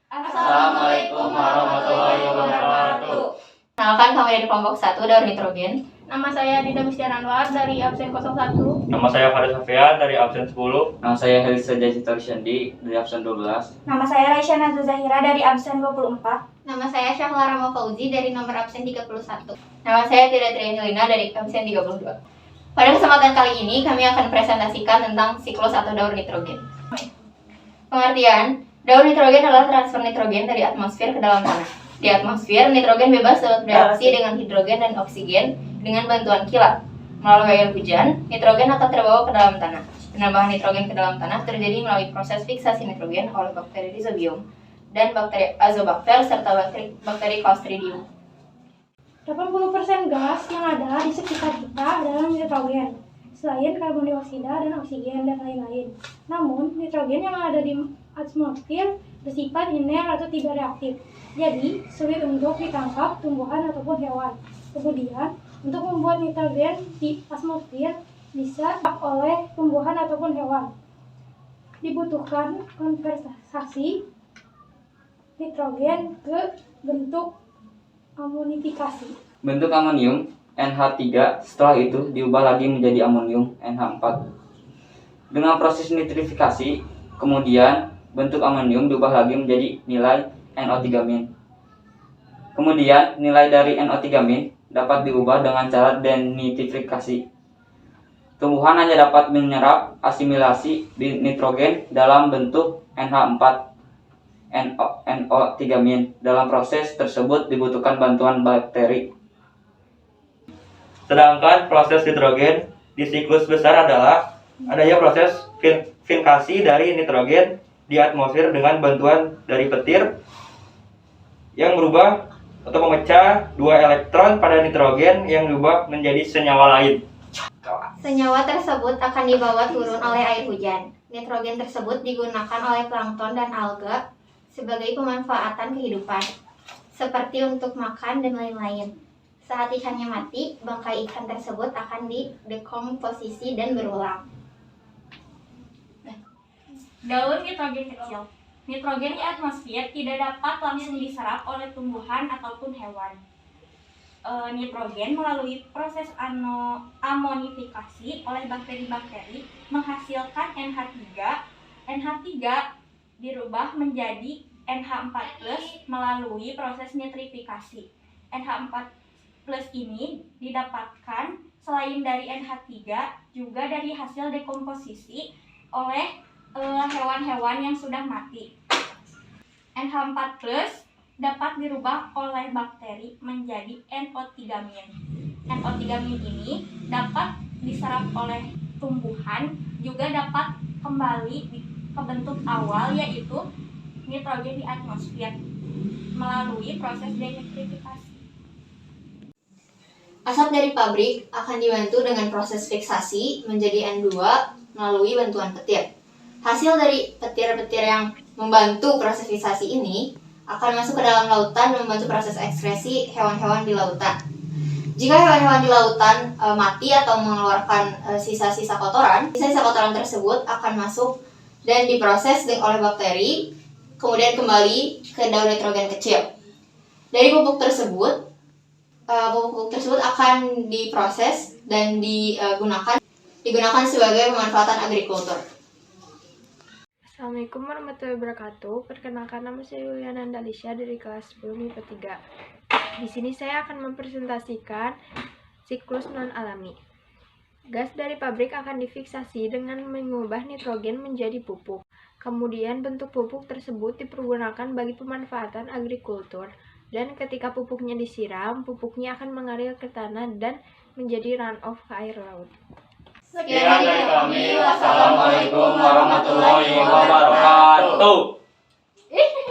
Assalamualaikum warahmatullahi wabarakatuh. Kenalkan, kami dari kelompok 1 daur nitrogen. Nama saya Dinda Mustian Anwar dari absen 01. Nama saya Farid Safian dari absen 10. Nama saya Helisa Jacita Rishendi dari absen 12. Nama saya Raisya Nazwa Zahira dari absen 24. Nama saya Syahla Rama Fauzi dari nomor absen 31. Nama saya Tira Triangelina dari absen 32. Pada kesempatan kali ini kami akan presentasikan tentang siklus atau daur nitrogen. Pengertian, daur nitrogen adalah transfer nitrogen dari atmosfer ke dalam tanah. Di atmosfer, nitrogen bebas dapat bereaksi dengan hidrogen dan oksigen dengan bantuan kilat. Melalui air hujan, nitrogen akan terbawa ke dalam tanah. Penambahan nitrogen ke dalam tanah terjadi melalui proses fiksasi nitrogen oleh bakteri Rhizobium dan bakteri Azobacter serta bakteri Clostridium. 80% gas yang ada di sekitar kita adalah nitrogen, selain karbon dioksida dan oksigen dan lain-lain. Namun, nitrogen yang ada di atmosfer bersifat iner atau tidak reaktif, jadi sulit untuk ditangkap tumbuhan ataupun hewan. Kemudian, untuk membuat nitrogen di atmosfer bisa oleh tumbuhan ataupun hewan, dibutuhkan konvertasi nitrogen ke bentuk amonifikasi. Bentuk amonium NH3 setelah itu diubah lagi menjadi amonium NH4. Dengan proses nitrifikasi, kemudian bentuk amonium diubah lagi menjadi nilai NO3-. Kemudian nilai dari NO3- dapat diubah dengan cara denitrifikasi. Tumbuhan hanya dapat menyerap asimilasi di nitrogen dalam bentuk NH4 NO3-. Dalam proses tersebut dibutuhkan bantuan bakteri. Sedangkan proses nitrogen di siklus besar adalah adanya proses finkasi dari nitrogen di atmosfer dengan bantuan dari petir yang merubah atau memecah dua elektron pada nitrogen yang diubah menjadi senyawa lain. Senyawa tersebut akan dibawa turun oleh air hujan. Nitrogen tersebut digunakan oleh plankton dan alga sebagai pemanfaatan kehidupan, seperti untuk makan dan lain-lain. Saat ikannya mati, bangkai ikan tersebut akan didekomposisi dan berulang. Daur nitrogen kecil. Nitrogen di atmosfer tidak dapat langsung diserap oleh tumbuhan ataupun hewan. Nitrogen melalui proses amonifikasi oleh bakteri-bakteri menghasilkan NH3. NH3 dirubah menjadi NH4+ melalui proses nitrifikasi. NH4+ ini didapatkan selain dari NH3 juga dari hasil dekomposisi oleh hewan-hewan yang sudah mati. NH4+ dapat dirubah oleh bakteri menjadi NO3-. NO3- ini dapat diserap oleh tumbuhan, juga dapat kembali ke bentuk awal, yaitu nitrogen di atmosfer melalui proses denitrifikasi. Asap dari pabrik akan dibantu dengan proses fiksasi menjadi N2 melalui bantuan petir. Hasil dari petir-petir yang membantu proses fiksasi ini akan masuk ke dalam lautan dan membantu proses ekskresi hewan-hewan di lautan. Jika hewan-hewan di lautan mati atau mengeluarkan sisa-sisa kotoran, sisa-sisa kotoran tersebut akan masuk dan diproses oleh bakteri, kemudian kembali ke daur nitrogen kecil. Dari pupuk tersebut akan diproses dan digunakan sebagai pemanfaatan agrikultur. Assalamualaikum warahmatullahi wabarakatuh. Perkenalkan, nama saya Yuliana Andalisya dari kelas 10 MIPA 3. Di sini saya akan mempresentasikan siklus non-alami. Gas dari pabrik akan difiksasi dengan mengubah nitrogen menjadi pupuk. Kemudian bentuk pupuk tersebut dipergunakan bagi pemanfaatan agrikultur. Dan ketika pupuknya disiram, pupuknya akan mengalir ke tanah dan menjadi runoff ke air laut. Sekian dari kami. Wassalamualaikum warahmatullahi wabarakatuh.